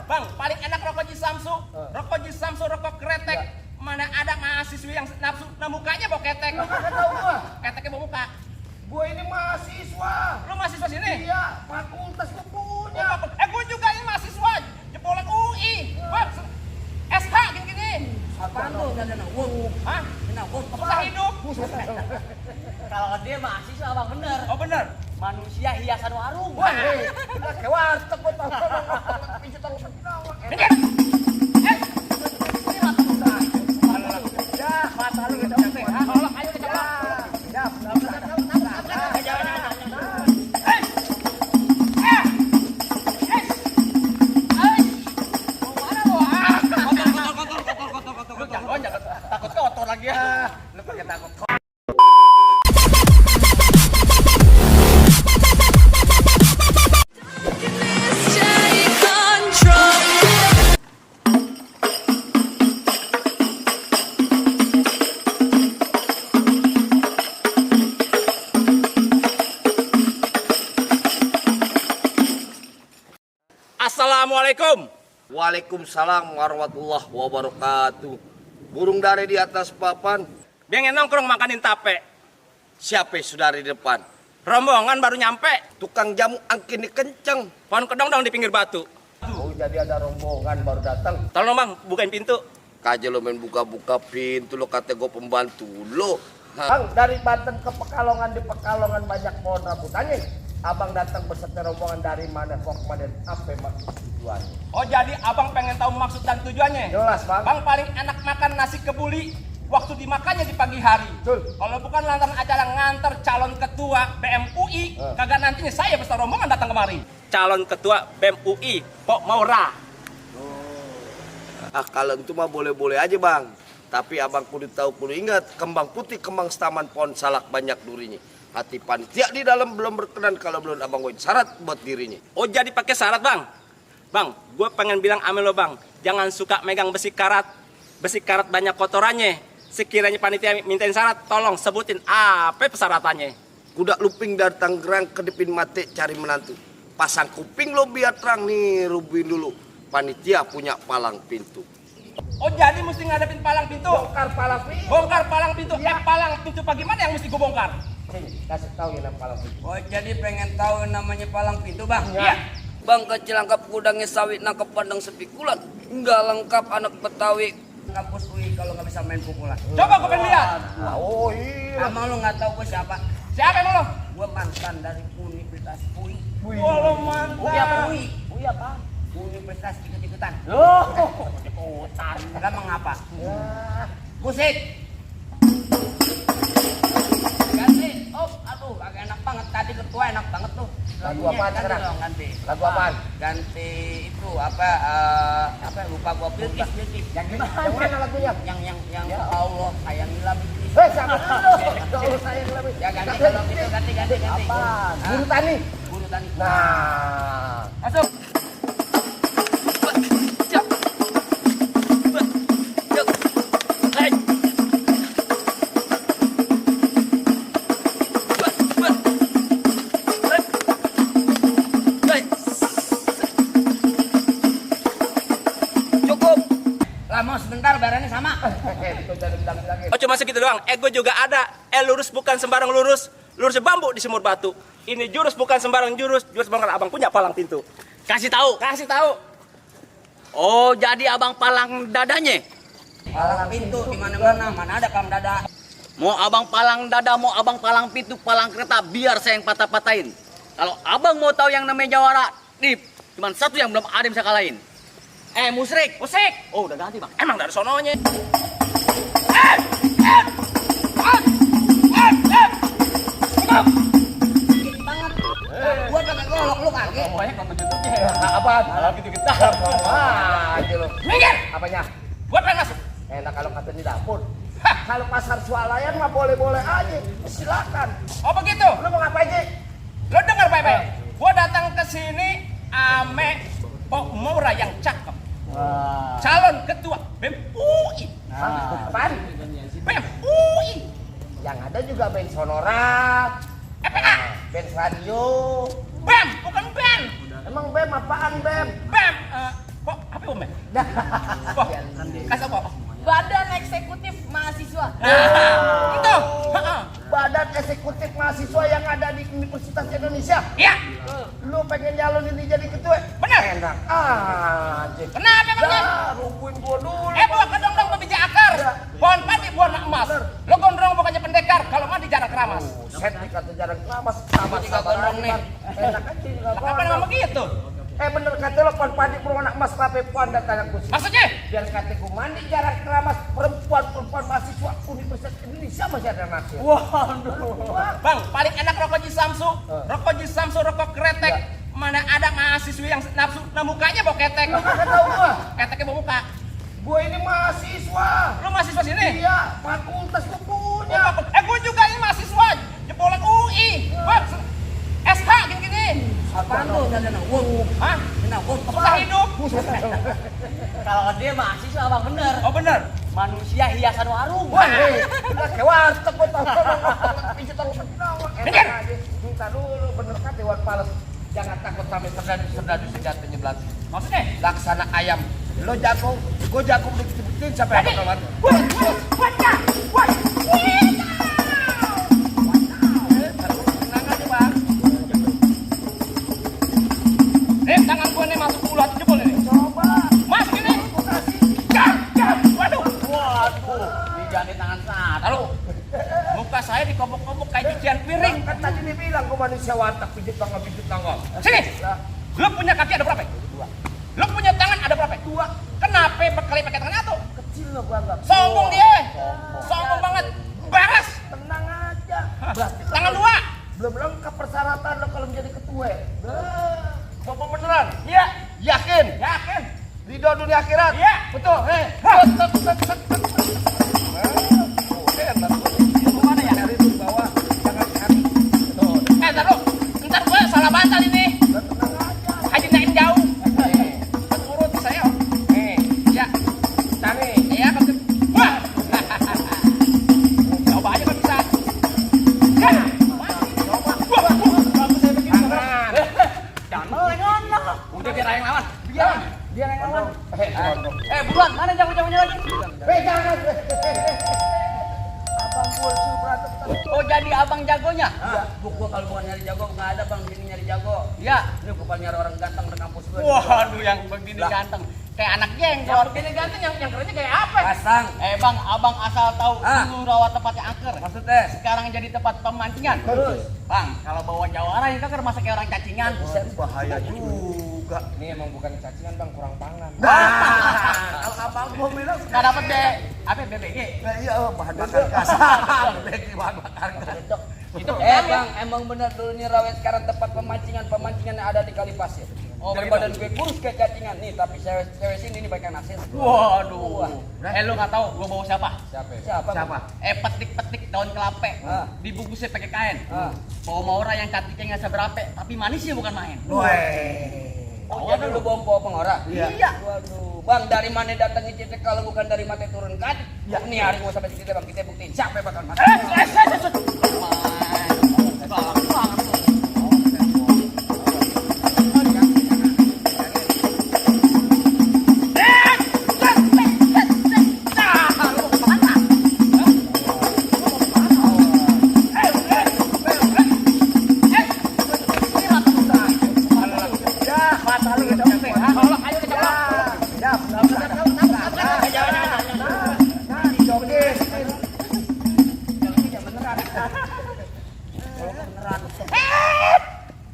Bang, paling enak rokok Ji Samsu. Rokok Ji Samsu, rokok kretek. Mana ada mahasiswi yang nafsu, nah mukanya bau ketek. Lu kagak tahu gua. Keteknya bau muka. Gua ini mahasiswa. Lu mahasiswa sini? Iya, fakultas gua punya. Gue juga ini mahasiswa. Jebolan UI. Bang, SH gini-gini. Apaan tuh? Hah? Apakah hidup? Kalau dia mahasiswa abang bener. Oh bener. Manusia hiasan warung. Wah, udah kayak warteg gua tahu. Pinjam tahu senawa. Minggir. Ya, mata lu udah oke. Tolong ayo kita pulang. Ya, Takut kotor lagi ya. Lu pakai takut. Assalamualaikum. Waalaikumsalam warahmatullahi wabarakatuh. Burung dari di atas papan. Pengen nongkrong makanin tape. Siapa saudari di depan? Rombongan baru nyampe. Tukang jamu angkin kenceng. Pohon kedong-dong di pinggir batu. oh jadi ada rombongan baru datang. Tolong bang, bukain pintu. Kaja lo main buka-buka pintu lo, kata gue pembantu lo. Bang, dari Banten ke Pekalongan, di Pekalongan banyak pohon rambutannya. Abang datang beserta rombongan dari mana, kok kemana, apa maksud tujuannya? Oh jadi abang pengen tahu maksud dan tujuannya? Jelas, Bang. Bang paling enak makan nasi kebuli waktu dimakannya di pagi hari. Betul. Kalau bukan lantaran acara nganter calon ketua BEM UI, kagak nantinya saya beserta rombongan datang kemari. Calon ketua BEM UI, Pok Maura. Ah kalau itu mah boleh-boleh aja bang. Tapi abang kudu tahu, kudu ingat, kembang putih, kembang setaman, pohon salak banyak durinya. Hati panitia di dalam belum berkenan kalau belum abang goin syarat buat dirinya. Oh jadi pakai syarat bang? Bang, gue pengen bilang ame lo bang, jangan suka megang besi karat. Besi karat banyak kotorannya. Sekiranya panitia mintain syarat, tolong sebutin apa persyaratannya. Kuda luping dari Tangerang kedipin mati cari menantu. Pasang kuping lo biar terang nih, rubuin dulu. Panitia punya palang pintu. Oh jadi mesti ngadepin palang pintu? Bongkar palang pintu. Bongkar palang pintu? Palang pintu bagaimana yang mesti gue bongkar? Sini, kasih tahu ya nama palang pintu. Oh jadi pengen tahu namanya palang pintu bang? Iya. Bang kecil lengkap gudangnya sawit nangkep pandang sepikulan. Enggak lengkap anak Betawi. Kampus UI kalau nggak bisa main pukulan. Coba gue pengen lihat. Oh iya. Emang lu nggak tahu gue siapa? Siapa emang lo? Gue mantan dari Universitas UI. Wah lo mantap. UI apa UI? Oh iya, Pak. Universitas ikut-ikutan. Loh. Ikutan. Gak mengapa. Ya. Musik. Ganti. Oh, aduh, agak enak banget. Tadi ketua enak banget tuh. Lagu Lagunya apaan ganti sekarang? dong, ganti. Lagu apaan? Ganti itu apa? Lupa gua Bilkis. Yang mana lagunya? Yang Allah sayangilah Bilkis. Siapa dulu? Kalau saya lebih. Ya ganti kalau gitu ganti. Apa? Guru tani. Guru tani. Nah. Masuk. Cukup. Lah mau sebentar bayarannya sama. Itu jadi bilang-bilangin. Oh cuma segitu doang. Gue juga ada. Lurus bukan sembarang lurus. Lurus bambu di semur batu. Ini jurus bukan sembarang jurus. Jurus bongkar abang punya palang pintu. Kasih tahu. Kasih tahu. Oh, jadi abang palang dadanya? Palang pintu di mana-mana, mana ada palang dada. Mau abang palang dada, mau abang palang pintu, palang kereta, biar saya yang patah-patahin. Kalau abang mau tahu yang namanya jawara, nih, cuma satu yang belum ada yang bisa kalahin. Musrik. Musik. Oh, udah ganti bang. Emang dari sononya. Dikit banget. Gua pakai golok lu kaget. Pokoknya kalau tutupnya. Apaan? Kalau gitu-gitu. Wah, aja lo. Minggir. Apanya? Gue pengen masuk. Enak kalau kata di dapur. Kalau pasar swalayan mah boleh-boleh aja. Silakan. Oh begitu. Lu mau ngapain sih? Lo dengar baik-baik. Gue datang ke sini ame Pok Maura yang cakep. Calon ketua BEM UI. Apaan? BEM UI. Yang ada juga band sonora, FPA. band radio. BEM, bukan BEM. Emang BEM apaan BEM? BEM, Pok Wah, kasih apa? Badan Eksekutif Mahasiswa. Itu. Badan Eksekutif Mahasiswa yang ada di Universitas Indonesia. Iya. Lu pengen nyalon ini jadi ketua? Benar. Enak aja. Kenapa emangnya? Rubuhin gua dulu. Buah kedong-dong pembijak akar. Pohon padi, buah nak emas. Lo gondrong bukannya pendekar, kalau mandi jarang keramas. Set dikata jarang keramas sama-sama gondrong nih. Enak aja juga Lah, Apa ngomong gitu? bener kata lo pohon padi perempuan anak emas tapi puan dan tanah kursi. Maksudnya? Biar kata gua mandi jarang keramas perempuan mahasiswa Universitas Indonesia masih ada nasib. Waduh. Bang, paling enak rokok Ji Samsu. Rokok Ji Samsu, rokok kretek. Mana ada mahasiswi yang nafsu, nah mukanya bau ketek. Lu kagak tahu gua. Keteknya bau muka. Gua ini mahasiswa. Lu mahasiswa sini? Iya, fakultas gua punya. Gue juga ini mahasiswa. Jebolan UI. Bang, SH gini-gini. Apaan tuh? Hah? Susah hidup. Kalau dia mahasiswa abang bener. Oh bener. Manusia hiasan warung. Wah, udah kewan tepuk pijit tolong kenapa? Dengar. Enak aja. Minta dulu bener kan Dewan Pales. Jangan takut sampai serdadu senjatanya belati. Maksudnya? Laksana ayam. Lo jago, gue jago buktiin sampai ada kawan. Tangan gue nih masuk ulat jebol ini. Coba. Mas gini. Waduh. Dijani tangan saat. Lalu muka saya dikobok-kobok kayak cucian piring. Kan tadi dia bilang gue manusia watak pijit tangga. Sini. Lo punya kaki ada berapa? Dua. Lo punya tangan ada berapa? Dua. Kenapa bekali pakai tangan satu? Kecil lo gua anggap. Sombong dia. Sombong banget. Beres. Tenang aja. Berarti Tangan dua. belum lengkap persyaratan lo kalau menjadi ketua. Bapak beneran? Iya. Yakin? Yakin. Ridho dunia akhirat? Iya. Betul. Kemana ya? Dari itu bawah, jangan cari. Betul. Ntar lu. Ntar gue salah bantal ini. Tenang aja. Haji naik jauh. Urut saya. Ya. Cari. Iya, betul. Wah. Coba aja kalau bisa. Ya. Bagus saya begini. Tangan. Jangan melengah. Udah biar yang lawan. Biar yang lawan. Buruan, mana jago-jagonya lagi? Jangan. Abang gua suruh berantem. Oh jadi abang jagonya? Gua kalau bukan nyari jago nggak ada bang, ini nyari jago. Iya. Ini bukan nyari orang ganteng di kampus gua. Waduh, yang begini ganteng. Kayak anak geng. Kalau begini ganteng yang kerennya kayak apa? Pasang. Bang, abang asal tahu Ah. dulu rawa tempatnya angker. Maksudnya? Sekarang jadi tempat pemancingan. Terus? Bang, kalau bawa jawara ini kan masa kayak orang cacingan. Bahaya juga. Ini emang bukan cacingan bang, kurang pangan. Kalau abang gua bilang Nggak dapet deh. Apa BBG? Iya, bahan bakar kasar. Bahan bakar kasar. Itu bang, emang bener dulu nih rawa sekarang tempat pemancingan yang ada di kali pasir. Oh, Dari begitu. badan gue kurus kayak cacingan nih, tapi cewek sini nih banyak naksir. Waduh. Lu nggak tahu gua bawa siapa? Siapa? Petik-petik daun kelapa. Ah. Dibungkusnya pakai kain. Ah. Bawa Maura yang cantiknya nggak seberapa, tapi manisnya bukan main. Oh, jadi lu bawa bawa pengora? Iya. Waduh, bang dari mana datangnya kita kalau bukan dari mata turun kan? Ya. Nih hari gua sampai kita bang, kita buktiin siapa yang bakal mati.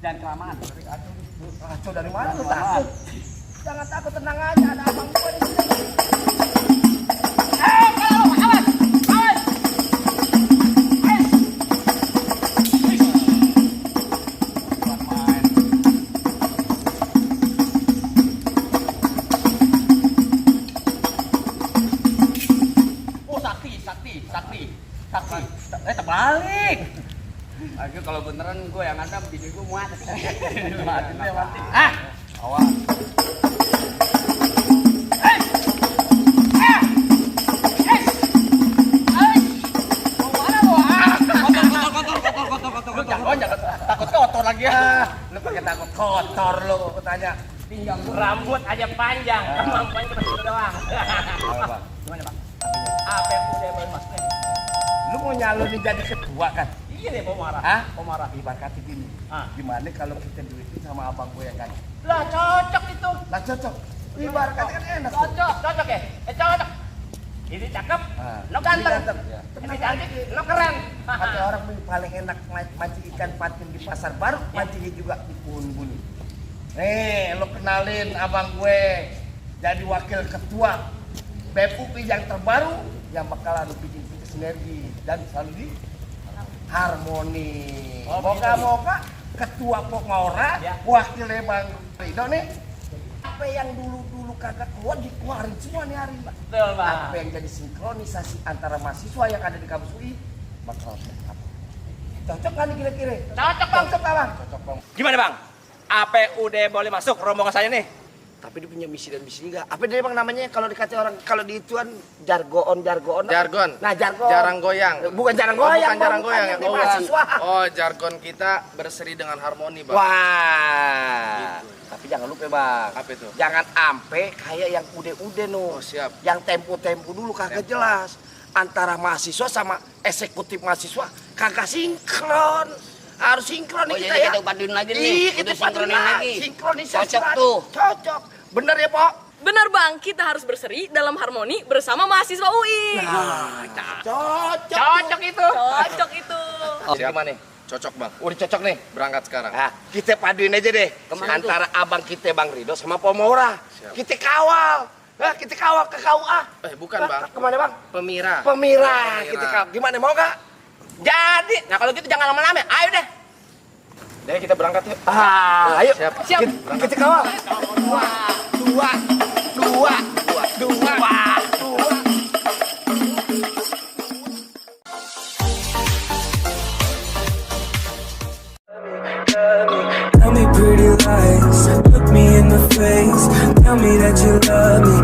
Jangan kelamaan. Kacau dari mana lu takut? Jangan takut, tenang aja, ada abang gua di sini. Oh, sakti. Terbalik. Akhirnya kalau beneran gue yang ada bini gue muat. Mati. Ah, Awas. Jangan takut kotor lagi ya. Lu pakai takut kotor lu, aku tanya. Pinjam gua. Rambut aja panjang, kemampuan cuma itu doang. Gimana bang? Apa yang udah boleh mas? Lu mau nyalonin jadi ketua kan? Iya nih, mau marah. Hah? Mau marah. Ibarat gini. Ah. Gimana kalau kita duitin sama abang gue yang kan? Lah cocok itu. Lah cocok. Ibarat kata kan enak. tuh. Cocok ya? Cocok. Ini cakep, Ah, lo ganteng, ini ganteng. ini cantik, lo keren. Kata orang paling enak mancing ikan patin di pasar baru, mancingnya juga di pohon buni. Nih, lo kenalin abang gue jadi wakil ketua BPUP yang terbaru yang bakalan bikin sinergi dan selalu di harmoni. Moga-moga ketua Pokmaura, Ya. wakilnya Bang Rido nih, apa yang dulu kagak keluar dikeluarin semua nih hari Mbak. Betul, Bang. Apa yang jadi sinkronisasi antara mahasiswa yang ada di kampus UI bakal tetap. Cocok kan nih kira-kira? Cocok, Bang. Cocok Bang. Cocok Bang. Gimana bang? APUD boleh masuk rombongan saya nih? Tapi dia punya misi dan misi enggak. Apa dia bang namanya kalau dikata orang kalau di ituan jargon. Jargon. Nah, jargon. Jarang goyang. Bukan jarang Oh, goyang. bukan jarang Bang. goyang ya. Yang di Oh, mahasiswa. oh, jargon kita berseri dengan harmoni, Bang. Wah. Tapi jangan lupa bang. Apa itu? Jangan ampe kayak yang udah no. Oh, siap. Yang tempo dulu kagak jelas. Antara mahasiswa sama eksekutif mahasiswa kagak sinkron. Harus sinkron Oh, nih jadi kita ya. kita paduin lagi nih. Iya, Kita kita sinkronin paduin lagi. Sinkronisasi Cocok lagi. tuh. Cocok. Bener ya, Pok? Bener bang, kita harus berseri dalam harmoni bersama mahasiswa UI. Cocok. Cocok itu. Cocok itu. Oh, Siap. gimana nih? Cocok, Bang. Udah cocok nih. Berangkat sekarang. Nah, kita paduin aja deh. Kemana Antara abang kita Bang Rido sama Pokmaura. Siap. Kita kawal. Nah, kita kawal ke KUA. Bukan, Nah, Bang. Kemana Bang? Pemira. Pemira. Pemira. Kita kawal. Gimana mau gak? Jadi, nah kalau gitu jangan lama-lama. Ayo deh. Jadi kita berangkat yuk. Ayo. Siap. Siap. Kita kawal. Dua. Tell me pretty lies, look me in the face. Tell me that you love me,